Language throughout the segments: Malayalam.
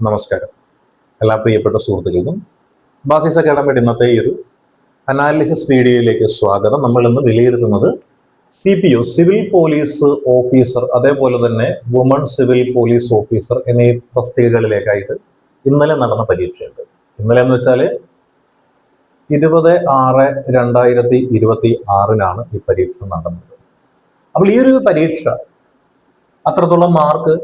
നമസ്കാരം. എല്ലാ പ്രിയപ്പെട്ട സുഹൃത്തുക്കൾക്കും ബാസിസ് അക്കാഡമിയുടെ ഇന്നത്തെ ഈ ഒരു അനാലിസിസ് വീഡിയോയിലേക്ക് സ്വാഗതം. നമ്മൾ ഇന്ന് വിലയിരുത്തുന്നത് CPO സിവിൽ പോലീസ് ഓഫീസർ, അതേപോലെ തന്നെ വുമൺ സിവിൽ പോലീസ് ഓഫീസർ എന്നീ തസ്തികകളിലേക്കായിട്ട് ഇന്നലെ നടന്ന പരീക്ഷയുണ്ട്. ഇന്നലെ എന്ന് വെച്ചാൽ 20/6/2026 ഈ പരീക്ഷ നടന്നത്. അപ്പോൾ ഈ ഒരു പരീക്ഷ അത്രത്തോളം മാർക്ക്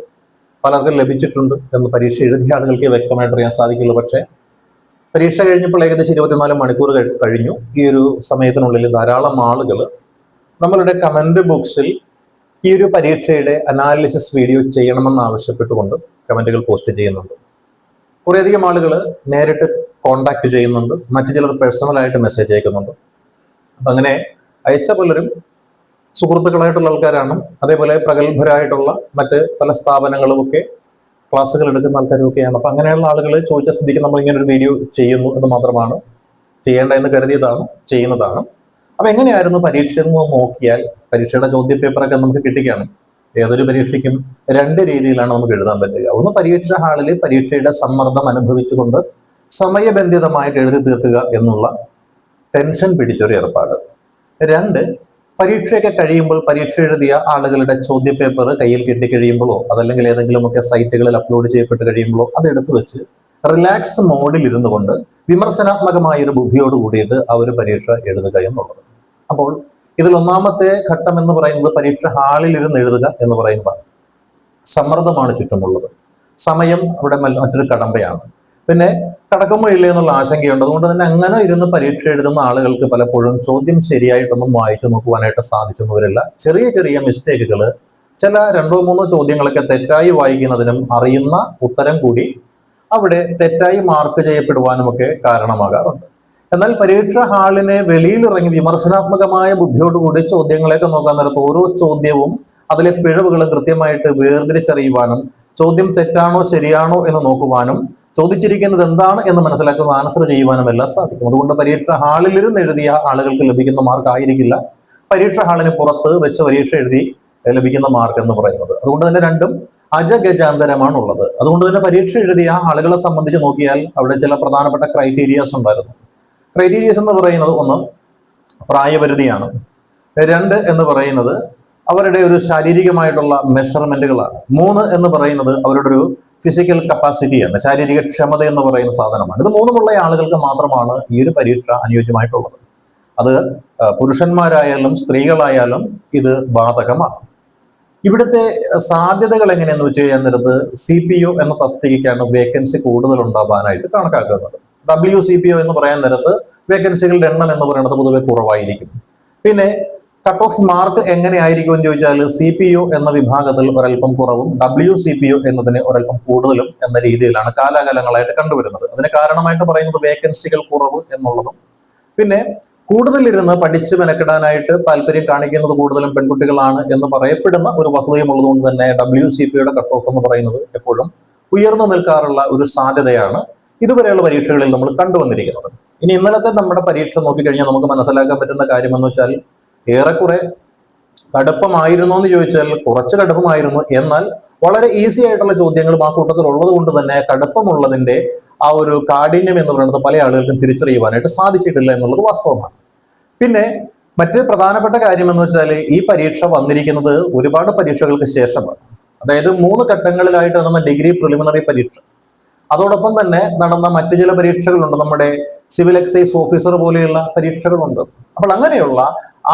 പലർക്കും ലഭിച്ചിട്ടുണ്ട് എന്ന് പരീക്ഷ എഴുതിയ ആളുകൾക്ക് വ്യക്തമായിട്ട് അറിയാൻ സാധിക്കുള്ളൂ. പക്ഷേ പരീക്ഷ കഴിഞ്ഞപ്പോൾ ഏകദേശം 24 മണിക്കൂർ കഴിഞ്ഞു. ഈ ഒരു സമയത്തിനുള്ളിൽ ധാരാളം ആളുകൾ നമ്മളുടെ കമന്റ് ബോക്സിൽ ഈ ഒരു പരീക്ഷയുടെ അനാലിസിസ് വീഡിയോ ചെയ്യണമെന്ന് ആവശ്യപ്പെട്ടുകൊണ്ട് കമന്റുകൾ പോസ്റ്റ് ചെയ്യുന്നുണ്ട്. കുറേയധികം ആളുകൾ നേരിട്ട് കോണ്ടാക്ട് ചെയ്യുന്നുണ്ട്, മറ്റു ചിലർ പേഴ്സണലായിട്ട് മെസ്സേജ് അയക്കുന്നുണ്ട്. അപ്പം അങ്ങനെ അയച്ച പലരും സുഹൃത്തുക്കളായിട്ടുള്ള ആൾക്കാരാണ്, അതേപോലെ പ്രഗത്ഭരായിട്ടുള്ള മറ്റ് പല സ്ഥാപനങ്ങളുമൊക്കെ ക്ലാസ്സുകൾ എടുക്കുന്ന ആൾക്കാരും ഒക്കെയാണ്. അപ്പം അങ്ങനെയുള്ള ആളുകൾ ചോദിച്ച സ്ഥിതിക്ക് നമ്മൾ ഇങ്ങനെ ഒരു വീഡിയോ ചെയ്യുന്നു എന്ന് മാത്രമാണ്, ചെയ്യേണ്ട എന്ന് കരുതിയതാണ്, ചെയ്യുന്നതാണ്. അപ്പം എങ്ങനെയായിരുന്നു പരീക്ഷ എന്ന് നോക്കിയാൽ പരീക്ഷയുടെ ചോദ്യപേപ്പറൊക്കെ നമുക്ക് കിട്ടിക്കാണ്. ഏതൊരു പരീക്ഷയ്ക്കും രണ്ട് രീതിയിലാണ് നമുക്ക് എഴുതാൻ പറ്റുക. ഒന്ന്, പരീക്ഷ ഹാളിൽ പരീക്ഷയുടെ സമ്മർദ്ദം അനുഭവിച്ചുകൊണ്ട് സമയബന്ധിതമായിട്ട് എഴുതി തീർക്കുക എന്നുള്ള ടെൻഷൻ പിടിച്ചൊരു ഏർപ്പാട്. രണ്ട്, പരീക്ഷയൊക്കെ കഴിയുമ്പോൾ പരീക്ഷ എഴുതിയ ആളുകളുടെ ചോദ്യപേപ്പർ കയ്യിൽ കിട്ടിക്കഴിയുമ്പോഴോ അതല്ലെങ്കിൽ ഏതെങ്കിലുമൊക്കെ സൈറ്റുകളിൽ അപ്ലോഡ് ചെയ്യപ്പെട്ട് കഴിയുമ്പോഴോ അതെടുത്ത് വെച്ച് റിലാക്സ് മോഡിൽ ഇരുന്നു കൊണ്ട് വിമർശനാത്മകമായ ഒരു ബുദ്ധിയോട് കൂടിയിട്ട് ആ ഒരു പരീക്ഷ എഴുതുക എന്നുള്ളത്. അപ്പോൾ ഇതിൽ ഒന്നാമത്തെ ഘട്ടം എന്ന് പറയുന്നത് പരീക്ഷ ഹാളിൽ ഇരുന്ന് എഴുതുക എന്ന് പറയുന്നതാണ്. സമ്മർദ്ദമാണ് ചുറ്റുമുള്ളത്, സമയം അവിടെ മറ്റൊരു കടമ്പയാണ്. പിന്നെ കടക്കുമോ ഇല്ലേ എന്നുള്ള ആശങ്കയുണ്ട്. അതുകൊണ്ട് തന്നെ അങ്ങനെ ഇരുന്ന് പരീക്ഷ എഴുതുന്ന ആളുകൾക്ക് പലപ്പോഴും ചോദ്യം ശരിയായിട്ടൊന്നും വായിച്ചു നോക്കുവാനായിട്ട് സാധിച്ചെന്നവരില്ല. ചെറിയ ചെറിയ മിസ്റ്റേക്കുകൾ, ചില 2-3 ചോദ്യങ്ങളൊക്കെ തെറ്റായി വായിക്കുന്നതിനും അറിയുന്ന ഉത്തരം കൂടി അവിടെ തെറ്റായി മാർക്ക് ചെയ്യപ്പെടുവാനും ഒക്കെ കാരണമാകാറുണ്ട്. എന്നാൽ പരീക്ഷ ഹാളിനെ വെളിയിലിറങ്ങി വിമർശനാത്മകമായ ബുദ്ധിയോടുകൂടി ചോദ്യങ്ങളെയൊക്കെ നോക്കാൻ നേരത്ത് ഓരോ ചോദ്യവും അതിലെ പിഴവുകളും കൃത്യമായിട്ട് വേർതിരിച്ചറിയുവാനും ചോദ്യം തെറ്റാണോ ശരിയാണോ എന്ന് നോക്കുവാനും ചോദിച്ചിരിക്കുന്നത് എന്താണ് എന്ന് മനസ്സിലാക്കുന്ന ആൻസർ ചെയ്യുവാനും എല്ലാം സാധിക്കും. അതുകൊണ്ട് പരീക്ഷ ഹാളിൽ ഇരുന്ന് എഴുതിയ ആളുകൾക്ക് ലഭിക്കുന്ന മാർക്ക് ആയിരിക്കില്ല പരീക്ഷ ഹാളിന് പുറത്ത് വെച്ച് പരീക്ഷ എഴുതി ലഭിക്കുന്ന മാർക്ക് എന്ന് പറയുന്നത്. അതുകൊണ്ട് തന്നെ രണ്ടും അജഗജാന്തരമാണ് ഉള്ളത്. അതുകൊണ്ട് തന്നെ പരീക്ഷ എഴുതിയ ആളുകളെ സംബന്ധിച്ച് നോക്കിയാൽ അവിടെ ചില പ്രധാനപ്പെട്ട ക്രൈറ്റീരിയാസ് ഉണ്ടായിരുന്നു. ക്രൈറ്റീരിയസ് എന്ന് പറയുന്നത്, ഒന്ന്, പ്രായപരിധിയാണ്. രണ്ട് എന്ന് പറയുന്നത് അവരുടെ ഒരു ശാരീരികമായിട്ടുള്ള മെഷർമെന്റുകളാണ്. 3 എന്ന് പറയുന്നത് അവരുടെ ഒരു ഫിസിക്കൽ കപ്പാസിറ്റിയാണ്, ശാരീരിക ക്ഷമത എന്ന് പറയുന്ന സാധനമാണ്. ഇത് 3മുള്ള ആളുകൾക്ക് മാത്രമാണ് ഈ ഒരു പരീക്ഷ അനുയോജ്യമായിട്ടുള്ളത്. അത് പുരുഷന്മാരായാലും സ്ത്രീകളായാലും ഇത് ബാധകമാണ്. ഇവിടുത്തെ സാധ്യതകൾ എങ്ങനെയെന്ന് വെച്ച് കഴിഞ്ഞാൽ നേരത്ത് CPO എന്ന തസ്തികയ്ക്കാണ് വേക്കൻസി കൂടുതൽ ഉണ്ടാവാനായിട്ട് കണക്കാക്കുന്നത്. WCPO എന്ന് പറയാൻ നേരത്ത് വേക്കൻസികളുടെ എണ്ണം എന്ന് പറയുന്നത് പൊതുവെ കുറവായിരിക്കും. പിന്നെ കട്ട് ഓഫ് മാർക്ക് എങ്ങനെയായിരിക്കും എന്ന് ചോദിച്ചാൽ CPO എന്ന വിഭാഗത്തിൽ ഒരൽപ്പം കുറവും WCPO എന്നതിന് ഒരൽപ്പം കൂടുതലും എന്ന രീതിയിലാണ് കാലാകാലങ്ങളായിട്ട് കണ്ടുവരുന്നത്. അതിന് കാരണമായിട്ട് പറയുന്നത് വേക്കൻസികൾ കുറവ് എന്നുള്ളതും, പിന്നെ കൂടുതലിരുന്ന് പഠിച്ച് മെനക്കെടാനായിട്ട് താല്പര്യം കാണിക്കുന്നത് കൂടുതലും പെൺകുട്ടികളാണ് എന്ന് പറയപ്പെടുന്ന ഒരു വസ്തുതയും ഉള്ളതുകൊണ്ട് തന്നെ WCPOയുടെ കട്ട് ഓഫ് എന്ന് പറയുന്നത് എപ്പോഴും ഉയർന്നു നിൽക്കാറുള്ള ഒരു സാധ്യതയാണ് ഇതുവരെയുള്ള പരീക്ഷകളിൽ നമ്മൾ കണ്ടുവന്നിരിക്കുന്നത്. ഇനി ഇന്നലത്തെ നമ്മുടെ പരീക്ഷ നോക്കിക്കഴിഞ്ഞാൽ നമുക്ക് മനസ്സിലാക്കാൻ പറ്റുന്ന കാര്യം എന്ന് വെച്ചാൽ ഏറെക്കുറെ കടുപ്പമായിരുന്നു എന്ന് ചോദിച്ചാൽ കുറച്ച് കടുപ്പമായിരുന്നു. എന്നാൽ വളരെ ഈസി ആയിട്ടുള്ള ചോദ്യങ്ങളും ആ കൂട്ടത്തിൽ ഉള്ളത് കൊണ്ട് തന്നെ കടുപ്പമുള്ളതിന്റെ ആ ഒരു കാഠിന്യം എന്ന് പറയുന്നത് പല ആളുകൾക്കും തിരിച്ചറിയുവാനായിട്ട് സാധിച്ചിട്ടില്ല എന്നുള്ളത് വാസ്തവമാണ്. പിന്നെ മറ്റ് പ്രധാനപ്പെട്ട കാര്യം എന്ന് വെച്ചാൽ ഈ പരീക്ഷ വന്നിരിക്കുന്നത് ഒരുപാട് പരീക്ഷകൾക്ക് ശേഷമാണ്. അതായത് 3 ഘട്ടങ്ങളിലായിട്ട് നടന്ന ഡിഗ്രി പ്രിലിമിനറി പരീക്ഷ, അതോടൊപ്പം തന്നെ നടന്ന മറ്റു ചില പരീക്ഷകളുണ്ട്, നമ്മുടെ സിവിൽ എക്സൈസ് ഓഫീസർ പോലെയുള്ള പരീക്ഷകളുണ്ട്. അപ്പോൾ അങ്ങനെയുള്ള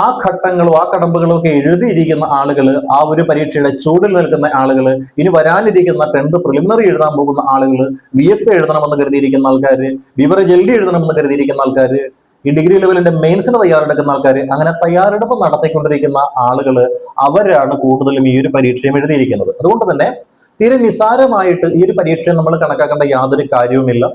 ആ ഘട്ടങ്ങളും ആ കടമ്പകളും ഒക്കെ എഴുതിയിരിക്കുന്ന ആളുകൾ, ആ ഒരു പരീക്ഷയുടെ ചൂടിൽ നിൽക്കുന്ന ആളുകൾ, ഇനി വരാനിരിക്കുന്ന 10th പ്രിലിമിനറി എഴുതാൻ പോകുന്ന ആളുകൾ, VFA എഴുതണമെന്ന് കരുതിയിരിക്കുന്ന ആൾക്കാർ, ബിവറേജ് LD എഴുതണമെന്ന് കരുതിയിരിക്കുന്ന ആൾക്കാർ, ഈ ഡിഗ്രി ലെവലിന്റെ മെയിൻസിന് തയ്യാറെടുക്കുന്ന ആൾക്കാർ, അങ്ങനെ തയ്യാറെടുപ്പ് നടത്തിക്കൊണ്ടിരിക്കുന്ന ആളുകൾ, അവരാണ് കൂടുതലും ഈ ഒരു പരീക്ഷയും എഴുതിയിരിക്കുന്നത്. അതുകൊണ്ട് തന്നെ തീരെ നിസാരമായിട്ട് ഈ ഒരു പരീക്ഷ നമ്മൾ കണക്കാക്കേണ്ട യാതൊരു കാര്യവുമില്ല.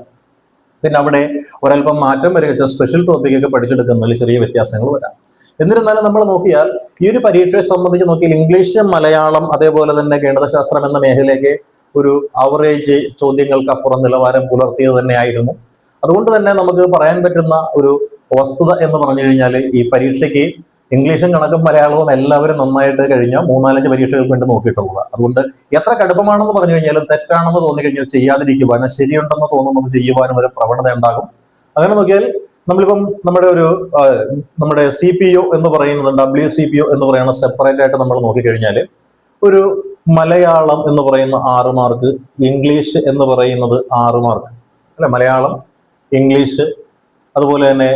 പിന്നെ അവിടെ ഒരൽപ്പം മാറ്റം വരിക, സ്പെഷ്യൽ ടോപ്പിക്കൊക്കെ പഠിച്ചെടുക്കുന്നതിൽ ചെറിയ വ്യത്യാസങ്ങൾ വരാം. എന്നിരുന്നാലും നമ്മൾ നോക്കിയാൽ ഈ ഒരു പരീക്ഷയെ സംബന്ധിച്ച് നോക്കിയാൽ ഇംഗ്ലീഷ്, മലയാളം, അതേപോലെ തന്നെ ഗണിതശാസ്ത്രം എന്ന മേഖലയ്ക്ക് ഒരു ആവറേജ് ചോദ്യങ്ങൾക്ക് അപ്പുറം നിലവാരം പുലർത്തിയത് തന്നെയായിരുന്നു. അതുകൊണ്ട് തന്നെ നമുക്ക് പറയാൻ പറ്റുന്ന ഒരു വസ്തുത എന്ന് പറഞ്ഞു കഴിഞ്ഞാൽ ഈ പരീക്ഷയ്ക്ക് ഇംഗ്ലീഷും കണക്കും മലയാളവും എല്ലാവരും നന്നായിട്ട് കഴിഞ്ഞ 3-4 പരീക്ഷകൾക്ക് വേണ്ടി നോക്കിയിട്ടുള്ളതാണ്. അതുകൊണ്ട് എത്ര കടുപ്പമാണെന്ന് പറഞ്ഞു കഴിഞ്ഞാലും തെറ്റാണെന്ന് തോന്നിക്കഴിഞ്ഞാൽ ചെയ്യാതിരിക്കുവാനും ശരിയുണ്ടെന്ന് തോന്നുന്നത് ചെയ്യുവാനും ഒരു പ്രവണത ഉണ്ടാകും. അങ്ങനെ നോക്കിയാൽ നമ്മളിപ്പം നമ്മുടെ CPO എന്ന് പറയുന്നത് WCPO എന്ന് പറയുന്ന സെപ്പറേറ്റ് ആയിട്ട് നമ്മൾ നോക്കിക്കഴിഞ്ഞാൽ ഒരു മലയാളം എന്ന് പറയുന്ന 6 മാർക്ക്, ഇംഗ്ലീഷ് എന്ന് പറയുന്നത് 6 മാർക്ക് അല്ലെ, മലയാളം, ഇംഗ്ലീഷ്, അതുപോലെ തന്നെ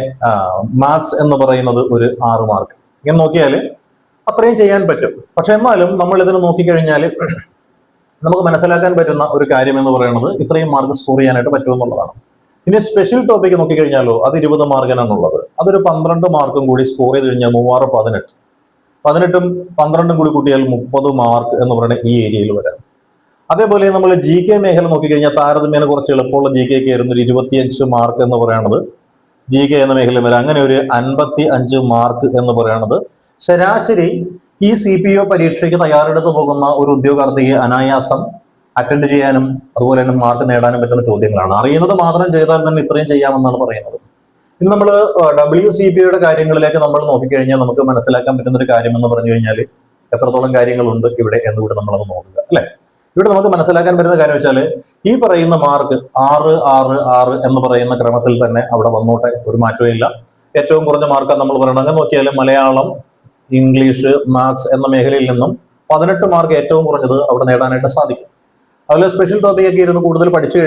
മാത്സ് എന്ന് പറയുന്നത് ഒരു 6 മാർക്ക്. ഇങ്ങനെ നോക്കിയാൽ അത്രയും ചെയ്യാൻ പറ്റും. പക്ഷെ എന്നാലും നമ്മൾ ഇതിന് നോക്കിക്കഴിഞ്ഞാൽ നമുക്ക് മനസ്സിലാക്കാൻ പറ്റുന്ന ഒരു കാര്യം എന്ന് പറയുന്നത് ഇത്രയും മാർക്ക് സ്കോർ ചെയ്യാനായിട്ട് പറ്റുമെന്നുള്ളതാണ്. ഇനി സ്പെഷ്യൽ ടോപ്പിക് നോക്കിക്കഴിഞ്ഞാലോ അത് 20 മാർക്കിനാണുള്ളത്. അതൊരു 12 മാർക്കും കൂടി സ്കോർ ചെയ്ത് കഴിഞ്ഞാൽ 3 18, 18ഉം 12ഉം കൂടി കൂട്ടിയാൽ 30 മാർക്ക് എന്ന് പറയുന്ന ഈ ഏരിയയിൽ വരാം. അതേപോലെ നമ്മൾ GK മേഖല നോക്കിക്കഴിഞ്ഞാൽ താരതമ്യേന കുറച്ച് എളുപ്പമുള്ള GK ആയിരുന്നു ഒരു 25 മാർക്ക് എന്ന് പറയുന്നത് GK എന്ന മേഖല വരാം. അങ്ങനെ ഒരു 55 മാർക്ക് എന്ന് പറയുന്നത് ശരാശരി ഈ CPO പരീക്ഷയ്ക്ക് തയ്യാറെടുത്ത് പോകുന്ന ഒരു ഉദ്യോഗാർത്ഥിയെ അനായാസം അറ്റൻഡ് ചെയ്യാനും അതുപോലെ തന്നെ മാർക്ക് നേടാനും പറ്റുന്ന ചോദ്യങ്ങളാണ്. അറിയുന്നത് മാത്രം ചെയ്താൽ തന്നെ ഇത്രയും ചെയ്യാമെന്നാണ് പറയുന്നത്. ഇനി നമ്മൾ WCPയുടെ കാര്യങ്ങളിലേക്ക് നമ്മൾ നോക്കിക്കഴിഞ്ഞാൽ നമുക്ക് മനസ്സിലാക്കാൻ പറ്റുന്ന ഒരു കാര്യം എന്ന് പറഞ്ഞു കഴിഞ്ഞാൽ എത്രത്തോളം കാര്യങ്ങളുണ്ട് ഇവിടെ എന്നുകൂടി നമ്മളത് നോക്കുക അല്ലെ. ഇവിടെ നമുക്ക് മനസ്സിലാക്കാൻ പറ്റുന്ന കാര്യം വെച്ചാൽ ഈ പറയുന്ന മാർക്ക് 6 6 6 എന്ന് പറയുന്ന ക്രമത്തിൽ തന്നെ അവിടെ വന്നോട്ടെ, ഒരു മാറ്റവും ഇല്ല. ഏറ്റവും കുറഞ്ഞ മാർക്ക് നമ്മൾ പറയണം. അങ്ങനെ നോക്കിയാൽ മലയാളം, ഇംഗ്ലീഷ്, മാത്സ് എന്ന മേഖലയിൽ നിന്നും 18 മാർക്ക് ഏറ്റവും കുറഞ്ഞത് അവിടെ നേടാനായിട്ട് സാധിക്കും. അതുപോലെ സ്പെഷ്യൽ ടോപ്പിക് ഒക്കെ ഇരുന്ന് കൂടുതൽ പഠിച്ചു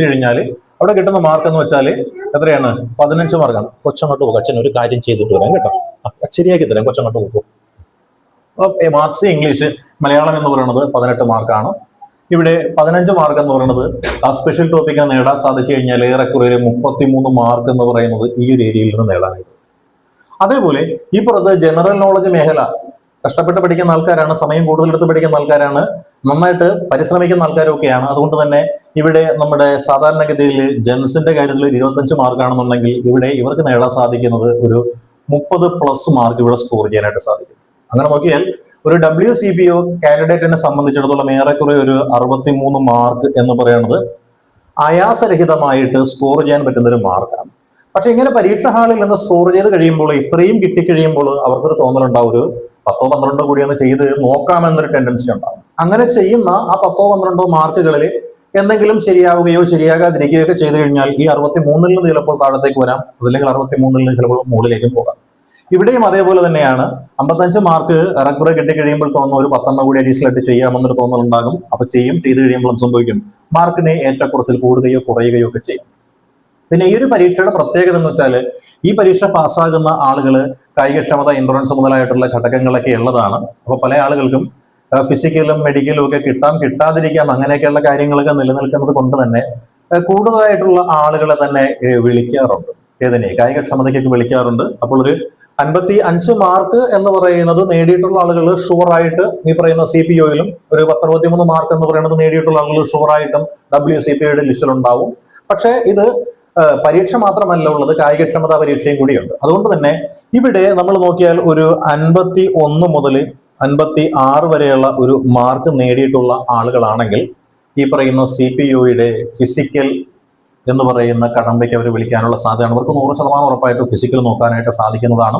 കഴിഞ്ഞാൽ അവിടെ കിട്ടുന്ന മാർക്ക് എന്ന് വെച്ചാൽ എത്രയാണ്? 15 മാർക്കാണ്. കൊച്ചങ്ങോട്ട് പോകും, അച്ഛൻ ഒരു കാര്യം ചെയ്തിട്ട് വരാം കേട്ടോ, ശരിയാക്കി തരാം, കൊച്ചങ്ങോട്ട് പോകും. മാത്സ്, ഇംഗ്ലീഷ്, മലയാളം എന്ന് പറയുന്നത് 18 മാർക്കാണ്. ഇവിടെ 15 മാർക്ക് എന്ന് പറയുന്നത് ആ സ്പെഷ്യൽ ടോപ്പിക്കിനെ നേടാൻ സാധിച്ചു കഴിഞ്ഞാൽ ഏറെക്കുറെ 33 മാർക്ക് എന്ന് പറയുന്നത് ഈ ഒരു ഏരിയയിൽ നിന്ന് നേടാനായിട്ട്. അതേപോലെ ഈ പുറത്ത് ജനറൽ നോളജ് മേഖല കഷ്ടപ്പെട്ട് പഠിക്കുന്ന ആൾക്കാരാണ്, സമയം കൂടുതലെടുത്ത് പഠിക്കുന്ന ആൾക്കാരാണ്, നന്നായിട്ട് പരിശ്രമിക്കുന്ന ആൾക്കാരൊക്കെയാണ്. അതുകൊണ്ട് തന്നെ ഇവിടെ നമ്മുടെ സാധാരണഗതിയിൽ ജെൻസിന്റെ കാര്യത്തിൽ 25 മാർക്കാണെന്നുണ്ടെങ്കിൽ ഇവിടെ ഇവർക്ക് നേടാൻ സാധിക്കുന്നത് ഒരു 30+ മാർക്ക് ഇവിടെ സ്കോർ ചെയ്യാനായിട്ട് സാധിക്കും. അങ്ങനെ നോക്കിയാൽ ഒരു WCPO കാൻഡിഡേറ്റിനെ സംബന്ധിച്ചിടത്തോളം ഏറെക്കുറെ ഒരു 63 മാർക്ക് എന്ന് പറയുന്നത് ആയാസരഹിതമായിട്ട് സ്കോർ ചെയ്യാൻ പറ്റുന്ന ഒരു മാർക്കാണ്. പക്ഷെ ഇങ്ങനെ പരീക്ഷ ഹാളിൽ നിന്ന് സ്കോർ ചെയ്ത് കഴിയുമ്പോൾ, ഇത്രയും കിട്ടിക്കഴിയുമ്പോൾ അവർക്കൊരു തോന്നലുണ്ടാവും ഒരു 10 12 കൂടി ഒന്ന് ചെയ്ത് നോക്കാമെന്നൊരു ടെൻഡൻസി ഉണ്ടാകും. അങ്ങനെ ചെയ്യുന്ന ആ 10 12 മാർക്കുകളിൽ എന്തെങ്കിലും ശരിയാവുകയോ ശരിയാകാതിരിക്കുകയോ ഒക്കെ ചെയ്തു കഴിഞ്ഞാൽ ഈ 63-ൽ നിന്ന് ചിലപ്പോൾ താഴത്തേക്ക് വരാം, അതല്ലെങ്കിൽ 63-ൽ നിന്ന് ചിലപ്പോൾ മുകളിലേക്കും പോകാം. ഇവിടെയും അതേപോലെ തന്നെയാണ്. 55 മാർക്ക് ഏറെക്കുറെ കിട്ടിക്കഴിയുമ്പോൾ തോന്നുന്നു ഒരു 10 കൂടി അഡീഷണൽ ആയിട്ട് ചെയ്യാമെന്നൊരു തോന്നലുണ്ടാകും. അപ്പൊ ചെയ്ത് കഴിയുമ്പോൾ സംഭവിക്കും മാർക്കിനെ ഏറ്റക്കുറച്ചിൽ കൂടുകയോ കുറയുകയോ ഒക്കെ ചെയ്യും. പിന്നെ ഈ ഒരു പരീക്ഷയുടെ പ്രത്യേകത എന്ന് വെച്ചാൽ ഈ പരീക്ഷ പാസ്സാകുന്ന ആളുകൾ കായികക്ഷമത, എൻട്രൻസ് മുതലായിട്ടുള്ള ഘടകങ്ങളൊക്കെ ഉള്ളതാണ്. അപ്പൊ പല ആളുകൾക്കും ഫിസിക്കലും മെഡിക്കലും ഒക്കെ കിട്ടാതിരിക്കാം, അങ്ങനെയൊക്കെയുള്ള കാര്യങ്ങളൊക്കെ നിലനിൽക്കുന്നത് കൊണ്ട് തന്നെ കൂടുതലായിട്ടുള്ള ആളുകളെ തന്നെ വിളിക്കാറുണ്ട്. ഏതിനെ കായികക്ഷമതയ്ക്കൊക്കെ വിളിക്കാറുണ്ട്. അപ്പോൾ ഒരു 55 മാർക്ക് എന്ന് പറയുന്നത് നേടിയിട്ടുള്ള ആളുകൾ ഷുവറായിട്ട് ഈ പറയുന്ന CPOയിലും ഒരു 10-23 മാർക്ക് എന്ന് പറയുന്നത് നേടിയിട്ടുള്ള ആളുകൾ ഷുവറായിട്ടും WCPയുടെ ലിസ്റ്റിലുണ്ടാവും. പക്ഷേ ഇത് പരീക്ഷ മാത്രമല്ല ഉള്ളത്, കായികക്ഷമതാ പരീക്ഷയും കൂടിയുണ്ട്. അതുകൊണ്ട് തന്നെ ഇവിടെ നമ്മൾ നോക്കിയാൽ ഒരു 51 മുതൽ 56 വരെയുള്ള ഒരു മാർക്ക് നേടിയിട്ടുള്ള ആളുകളാണെങ്കിൽ ഈ പറയുന്ന CPOയുടെ ഫിസിക്കൽ എന്ന് പറയുന്ന കടമ്പയ്ക്ക് അവർ വിളിക്കാനുള്ള സാധ്യതയാണ്. അവർക്ക് 100% ഉറപ്പായിട്ട് ഫിസിക്കൽ നോക്കാനായിട്ട് സാധിക്കുന്നതാണ്.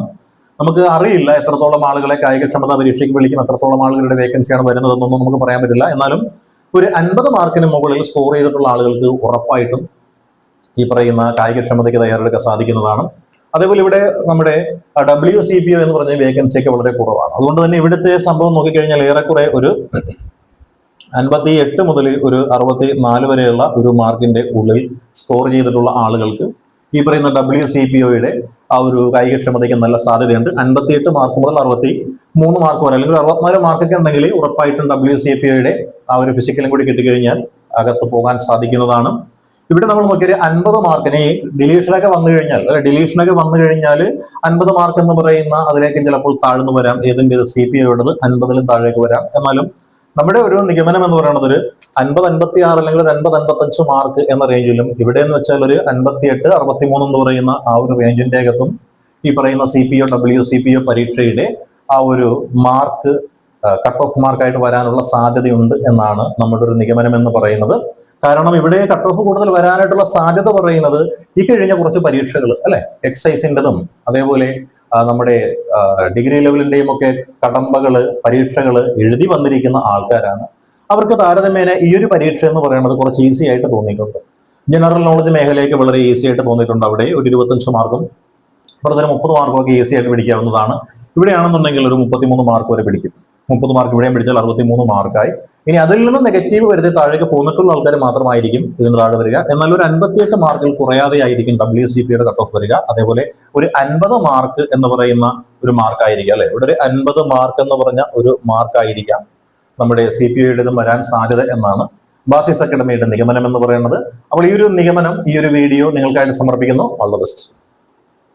നമുക്ക് അറിയില്ല എത്രത്തോളം ആളുകളെ കായികക്ഷമതാ പരീക്ഷയ്ക്ക് വിളിക്കും, എത്രത്തോളം ആളുകളുടെ വേക്കൻസിയാണ് വരുന്നതെന്നൊന്നും നമുക്ക് പറയാൻ പറ്റില്ല. എന്നാലും ഒരു 50 മാർക്കിന് മുകളിൽ സ്കോർ ചെയ്തിട്ടുള്ള ആളുകൾക്ക് ഉറപ്പായിട്ടും ഈ പറയുന്ന കായികക്ഷമതയ്ക്ക് തയ്യാറെടുക്കാൻ സാധിക്കുന്നതാണ്. അതേപോലെ ഇവിടെ നമ്മുടെ WCPO എന്ന് പറഞ്ഞ വേക്കൻസിയൊക്കെ വളരെ കുറവാണ്. അതുകൊണ്ട് തന്നെ ഇവിടുത്തെ സംഭവം നോക്കിക്കഴിഞ്ഞാൽ ഏറെക്കുറെ ഒരു 58 മുതൽ ഒരു 64 വരെയുള്ള ഒരു മാർക്കിന്റെ ഉള്ളിൽ സ്കോർ ചെയ്തിട്ടുള്ള ആളുകൾക്ക് ഈ പറയുന്ന WCPOയുടെ ആ ഒരു കായികക്ഷമതയ്ക്ക് നല്ല സാധ്യതയുണ്ട്. 58 മാർക്ക് മുതൽ 63 മാർക്ക് വരെ അല്ലെങ്കിൽ 64 മാർക്കൊക്കെ ഉണ്ടെങ്കിൽ ഉറപ്പായിട്ടും WCPOയുടെ ആ ഒരു ഫിസിക്കലും കൂടി കിട്ടിക്കഴിഞ്ഞാൽ അകത്ത് പോകാൻ സാധിക്കുന്നതാണ്. ഇവിടെ നമ്മൾ നോക്കിയാൽ 50 മാർക്കിന് ഡിലീഷനൊക്കെ വന്നു കഴിഞ്ഞാൽ 50 മാർക്ക് എന്ന് പറയുന്ന അതിലേക്ക് ചിലപ്പോൾ താഴ്ന്നു വരാം. ഏതിൻ്റെ CPOയുടേത് 50-ലും താഴേക്ക് വരാം. എന്നാലും നമ്മുടെ ഒരു നിഗമനം എന്ന് പറയുന്നത് ഒരു 50 56 അല്ലെങ്കിൽ 50 55 മാർക്ക് എന്ന റേഞ്ചിലും, ഇവിടെ എന്ന് വെച്ചാൽ ഒരു 58 63 എന്ന് പറയുന്ന ആ ഒരു റേഞ്ചിന്റെ അകത്തും ഈ പറയുന്ന CPO WCPO പരീക്ഷയുടെ ആ ഒരു മാർക്ക് കട്ട് ഓഫ് മാർക്കായിട്ട് വരാനുള്ള സാധ്യതയുണ്ട് എന്നാണ് നമ്മുടെ ഒരു നിഗമനം എന്ന് പറയുന്നത്. കാരണം ഇവിടെ കട്ട് ഓഫ് കൂടുതൽ വരാനായിട്ടുള്ള സാധ്യത പറയുന്നത് ഈ കഴിഞ്ഞ കുറച്ച് പരീക്ഷകൾ അല്ലെ, എക്സൈസിൻ്റെതും അതേപോലെ നമ്മുടെ ഡിഗ്രി ലെവലിന്റെയും ഒക്കെ കടമ്പകള് പരീക്ഷകൾ എഴുതി വന്നിരിക്കുന്ന ആൾക്കാരാണ്. അവർക്ക് താരതമ്യേന ഈ ഒരു പരീക്ഷ എന്ന് പറയുന്നത് കുറച്ച് ഈസി ആയിട്ട് തോന്നിയിട്ടുണ്ട്. ജനറൽ നോളജ് മേഖലയ്ക്ക് വളരെ ഈസി ആയിട്ട് തോന്നിയിട്ടുണ്ട്. അവിടെ ഒരു 25 മാർക്കും വെറുതെ 30 മാർക്കും ഒക്കെ ഈസി ആയിട്ട് പിടിക്കാവുന്നതാണ്. ഇവിടെയാണെന്നുണ്ടെങ്കിൽ ഒരു 33 മാർക്ക് വരെ പിടിക്കും. 30 മാർക്ക് ഇവിടെയും പിടിച്ചാൽ 63 മാർക്കായി. ഇനി അതിൽ നിന്ന് നെഗറ്റീവ് വരുത്തി താഴേക്ക് പോന്നിട്ടുള്ള ആൾക്കാർ മാത്രമായിരിക്കും ഇതിന് താഴെ വരിക. എന്നാൽ ഒരു 58 മാർക്കിൽ കുറയാതെ ആയിരിക്കും WCPയുടെ കട്ട് ഓഫ് വരിക. അതേപോലെ ഒരു 50 മാർക്ക് എന്ന് പറയുന്ന ഒരു മാർക്കായിരിക്കാം അല്ലെ. ഇവിടെ ഒരു 50 മാർക്ക് എന്ന് പറഞ്ഞ ഒരു മാർക്കായിരിക്കാം നമ്മുടെ CPIയുടേതും വരാൻ സാധ്യത എന്നാണ് ബാസിസ് അക്കാഡമിയുടെ നിഗമനം എന്ന് പറയുന്നത്. അപ്പോൾ ഈ ഒരു നിഗമനം, ഈ ഒരു വീഡിയോ നിങ്ങൾക്കായിട്ട് സമർപ്പിക്കുന്നു. All the best.